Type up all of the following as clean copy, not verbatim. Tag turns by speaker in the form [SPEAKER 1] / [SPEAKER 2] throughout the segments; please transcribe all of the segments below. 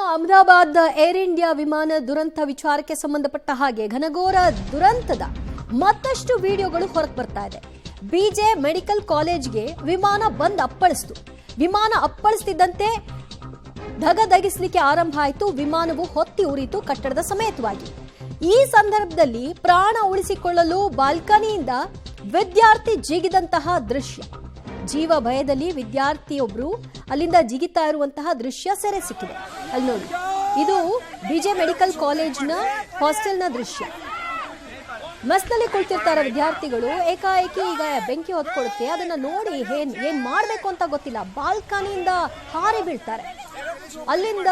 [SPEAKER 1] Ahmedabad air India ವಿಮಾನ ದುರಂತ ವಿಚಾರಕ್ಕೆ ಸಂಬಂಧಪಟ್ಟ ಹಾಗೆ ಘನಘೋರ ದುರಂತದ ಮತ್ತಷ್ಟು ವಿಡಿಯೋಗಳು ಹೊರಗೆ ಬರ್ತಾ ಇದೆ. ಬಿಜೆ ಮೆಡಿಕಲ್ ಕಾಲೇಜ್ಗೆ ವಿಮಾನ ಬಂದ್ ಅಪ್ಪಳಿಸಿತು. ವಿಮಾನ ಅಪ್ಪಳಿಸ್ತಿದ್ದಂತೆ ಧಗಧಗಿಸಲಿಕ್ಕೆ ಆರಂಭ ಆಯಿತು. ವಿಮಾನವು ಹೊತ್ತಿ ಉರಿಯಿತು ಕಟ್ಟಡದ ಸಮೇತವಾಗಿ. ಈ ಸಂದರ್ಭದಲ್ಲಿ ಪ್ರಾಣ ಉಳಿಸಿಕೊಳ್ಳಲು ಬಾಲ್ಕನಿಯಿಂದ ವಿದ್ಯಾರ್ಥಿ ಜಿಗಿದಂತಹ ದೃಶ್ಯ. ಜೀವ ಭಯದಲ್ಲಿ ವಿದ್ಯಾರ್ಥಿಯೊಬ್ಬರು ಅಲ್ಲಿಂದ ಜಿಗಿತಾ ಇರುವಂತಹ ದೃಶ್ಯ ಸೆರೆ ಸಿಕ್ಕಿದೆ. ಅಲ್ಲಿ ನೋಡಿ, ಇದು ಬಿಜೆ ಮೆಡಿಕಲ್ ಕಾಲೇಜ್ನ ಹಾಸ್ಟೆಲ್ನ ದೃಶ್ಯ. ಮೆಸ್ನಲ್ಲಿ ಕುಳಿತಿರ್ತಾರೆ ವಿದ್ಯಾರ್ಥಿಗಳು. ಏಕಾಏಕಿ ಈಗ ಬೆಂಕಿ ಹೊತ್ಕೊಡುತ್ತೆ. ಅದನ್ನ ನೋಡಿ ಏನ್ ಮಾಡ್ಬೇಕು ಅಂತ ಗೊತ್ತಿಲ್ಲ, ಬಾಲ್ಕನಿಯಿಂದ ಹಾರಿ ಬೀಳ್ತಾರೆ. ಅಲ್ಲಿಂದ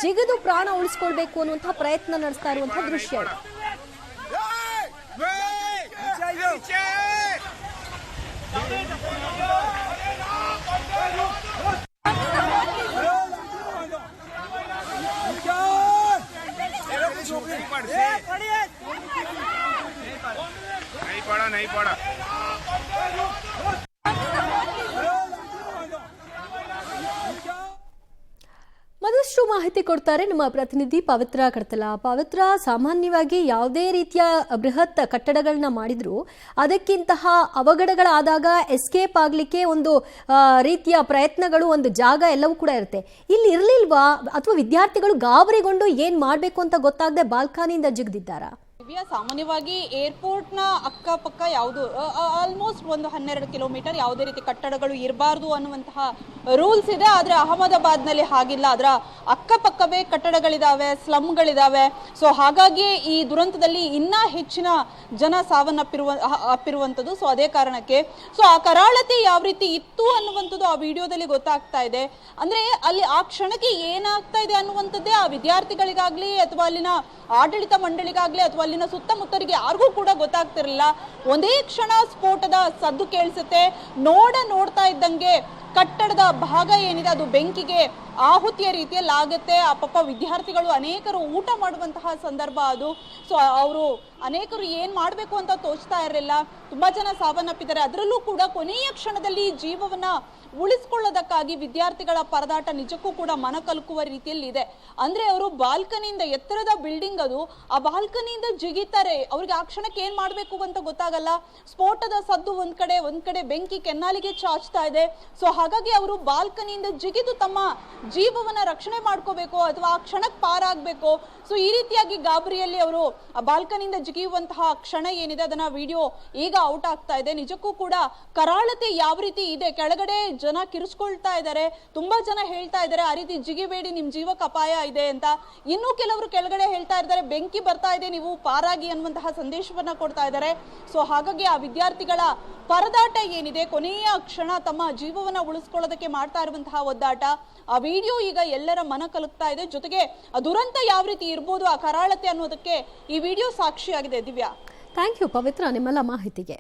[SPEAKER 1] ಜಿಗಿದು ಪ್ರಾಣ ಉಳಿಸ್ಕೊಳ್ಬೇಕು ಅನ್ನುವಂತಹ ಪ್ರಯತ್ನ ನಡೆಸ್ತಾ ಇರುವಂತಹ ದೃಶ್ಯ ಇದು.
[SPEAKER 2] नहीं पड़ा
[SPEAKER 1] ಮತ್ತಷ್ಟು ಮಾಹಿತಿ ಕೊಡ್ತಾರೆ ನಮ್ಮ ಪ್ರತಿನಿಧಿ ಪವಿತ್ರ ಕಡ್ತಲ. ಪವಿತ್ರ, ಸಾಮಾನ್ಯವಾಗಿ ಯಾವುದೇ ರೀತಿಯ ಬೃಹತ್ ಕಟ್ಟಡಗಳನ್ನ ಮಾಡಿದ್ರು ಅದಕ್ಕಿಂತಹ ಅವಘಡಗಳಾದಾಗ ಎಸ್ಕೇಪ್ ಆಗ್ಲಿಕ್ಕೆ ಒಂದು ರೀತಿಯ ಪ್ರಯತ್ನಗಳು, ಒಂದು ಜಾಗ ಎಲ್ಲವೂ ಕೂಡ ಇರುತ್ತೆ. ಇಲ್ಲಿ ಇರ್ಲಿಲ್ವಾ, ಅಥವಾ ವಿದ್ಯಾರ್ಥಿಗಳು ಗಾಬರಿಗೊಂಡು ಏನ್ ಮಾಡ್ಬೇಕು ಅಂತ ಗೊತ್ತಾಗದೆ ಬಾಲ್ಕನಿಯಿಂದ ಜಿಗಿದಿದ್ದಾರಾ?
[SPEAKER 3] ಸಾಮಾನ್ಯವಾಗಿ ಏರ್ಪೋರ್ಟ್ನ ಅಕ್ಕಪಕ್ಕ ಯಾವುದು ಆಲ್ಮೋಸ್ಟ್ ಒಂದು 12 ಕಿಲೋಮೀಟರ್ ಯಾವುದೇ ರೀತಿ ಕಟ್ಟಡಗಳು ಇರಬಾರ್ದು ಅನ್ನುವಂತಹ ರೂಲ್ಸ್ ಇದೆ. ಆದರೆ ಅಹಮದಾಬಾದ್ನಲ್ಲಿ ಹಾಗಿಲ್ಲ. ಅದರ ಅಕ್ಕಪಕ್ಕವೇ ಕಟ್ಟಡಗಳಿದಾವೆ, ಸ್ಲಮ್ಗಳಿದಾವೆ. ಸೊ ಹಾಗಾಗಿ ಈ ದುರಂತದಲ್ಲಿ ಇನ್ನೂ ಹೆಚ್ಚಿನ ಜನ ಅಪ್ಪಿರುವಂಥದ್ದು. ಸೊ ಅದೇ ಕಾರಣಕ್ಕೆ ಸೊ ಆ ಕರಾಳತೆ ಯಾವ ರೀತಿ ಇತ್ತು ಅನ್ನುವಂಥದ್ದು ಆ ವಿಡಿಯೋದಲ್ಲಿ ಗೊತ್ತಾಗ್ತಾ ಇದೆ. ಅಂದ್ರೆ ಅಲ್ಲಿ ಆ ಕ್ಷಣಕ್ಕೆ ಏನಾಗ್ತಾ ಇದೆ ಅನ್ನುವಂಥದ್ದೇ ಆ ವಿದ್ಯಾರ್ಥಿಗಳಿಗಾಗ್ಲಿ ಅಥವಾ ಅಲ್ಲಿನ ಆಡಳಿತ ಮಂಡಳಿಗಾಗ್ಲಿ ಅಥವಾ ಅಲ್ಲಿನ ಸುತ್ತಮುತ್ತಲಿಗೆ ಯಾರಿಗೂ ಕೂಡ ಗೊತ್ತಾಗ್ತಿರಲಿಲ್ಲ. ಒಂದೇ ಕ್ಷಣ ಸ್ಫೋಟದ ಸದ್ದು ಕೇಳಿಸುತ್ತೆ. ನೋಡ್ತಾ ಇದ್ದಂಗೆ ಕಟ್ಟಡದ ಭಾಗ ಏನಿದೆ ಅದು ಬೆಂಕಿಗೆ ಆಹುತಿಯ ರೀತಿಯಲ್ಲಿ ಆಗುತ್ತೆ. ಆ ಪಾಪ ವಿದ್ಯಾರ್ಥಿಗಳು ಅನೇಕರು ಊಟ ಮಾಡುವಂತಹ ಸಂದರ್ಭ ಅದು. ಸೊ ಅವರು ಅನೇಕರು ಏನ್ ಮಾಡಬೇಕು ಅಂತ ತೋಚ್ತಾ ಇರಲಿಲ್ಲ. ತುಂಬಾ ಜನ ಸಾವನ್ನಪ್ಪಿದ್ದಾರೆ. ಅದರಲ್ಲೂ ಕೂಡ ಕೊನೆಯ ಕ್ಷಣದಲ್ಲಿ ಜೀವವನ್ನ ಉಳಿಸ್ಕೊಳ್ಳೋದಕ್ಕಾಗಿ ವಿದ್ಯಾರ್ಥಿಗಳ ಪರದಾಟ ನಿಜಕ್ಕೂ ಕೂಡ ಮನ ಕಲಕುವ ರೀತಿಯಲ್ಲಿ ಇದೆ. ಅಂದ್ರೆ ಅವರು ಬಾಲ್ಕನಿಯಿಂದ, ಎತ್ತರದ ಬಿಲ್ಡಿಂಗ್ ಅದು, ಆ ಬಾಲ್ಕನಿಯಿಂದ ಜಿಗಿತಾರೆ. ಅವ್ರಿಗೆ ಆ ಕ್ಷಣಕ್ಕೆ ಏನ್ ಮಾಡ್ಬೇಕು ಅಂತ ಗೊತ್ತಾಗಲ್ಲ. ಸ್ಫೋಟದ ಸದ್ದು ಒಂದ್ ಕಡೆ ಬೆಂಕಿ ಕೆನ್ನಾಲಿಗೆ ಚಾಚ್ತಾ ಇದೆ. ಸೊ ಹಾಗಾಗಿ ಅವರು ಬಾಲ್ಕನಿಯಿಂದ ಜಿಗಿದು ತಮ್ಮ ಜೀವವನ್ನ ರಕ್ಷಣೆ ಮಾಡ್ಕೋಬೇಕು ಅಥವಾ ಆ ಕ್ಷಣಕ್ಕೆ ಪಾರಾಗಬೇಕು. ಸೊ ಈ ರೀತಿಯಾಗಿ ಗಾಬರಿಯಲ್ಲಿ ಅವರು ಆ ಬಾಲ್ಕನಿಯಿಂದ ಜಿಗಿಯುವಂತಹ ಕ್ಷಣ ಏನಿದೆ ಅದನ್ನ ವಿಡಿಯೋ ಈಗ ಔಟ್ ಆಗ್ತಾ ಇದೆ. ನಿಜಕ್ಕೂ ಕೂಡ ಕರಾಳತೆ ಯಾವ ರೀತಿ ಇದೆ. ಕೆಳಗಡೆ ಜನ ಕಿರಿಸ್ಕೊಳ್ತಾ ಇದ್ದಾರೆ. ತುಂಬಾ ಜನ ಹೇಳ್ತಾ ಇದ್ದಾರೆ ಆ ರೀತಿ ಜಿಗಿಬೇಡಿ, ನಿಮ್ ಜೀವಕ್ಕೆ ಅಪಾಯ ಇದೆ ಅಂತ. ಇನ್ನೂ ಕೆಲವರು ಕೆಳಗಡೆ ಹೇಳ್ತಾ ಇದ್ದಾರೆ ಬೆಂಕಿ ಬರ್ತಾ ಇದೆ, ನೀವು ಪಾರಾಗಿ ಅನ್ನುವಂತಹ ಸಂದೇಶವನ್ನ ಕೊಡ್ತಾ ಇದ್ದಾರೆ. ಸೊ ಹಾಗಾಗಿ ಆ ವಿದ್ಯಾರ್ಥಿಗಳ ಪರದಾಟ ಏನಿದೆ, ಕೊನೆಯ ಕ್ಷಣ ತಮ್ಮ ಜೀವವನ್ನ ಉಳಿಸ್ಕೊಳ್ಳೋದಕ್ಕೆ ಮಾಡ್ತಾ ಇರುವಂತಹ ಒದ್ದಾಟ, ಆ ವಿಡಿಯೋ ಈಗ ಎಲ್ಲರ ಮನ ಕಲುಕ್ತಾ ಇದೆ. ಜೊತೆಗೆ ಆ ದುರಂತ ಯಾವ ರೀತಿ ಇರ್ಬೋದು, ಆ ಕರಾಳತೆ ಅನ್ನೋದಕ್ಕೆ ಈ ವಿಡಿಯೋ ಸಾಕ್ಷಿಯಾಗಿದೆ. ದಿವ್ಯಾ,
[SPEAKER 1] ಥ್ಯಾಂಕ್ ಯು ಪವಿತ್ರ, ನಿಮ್ಮೆಲ್ಲ ಮಾಹಿತಿಗೆ.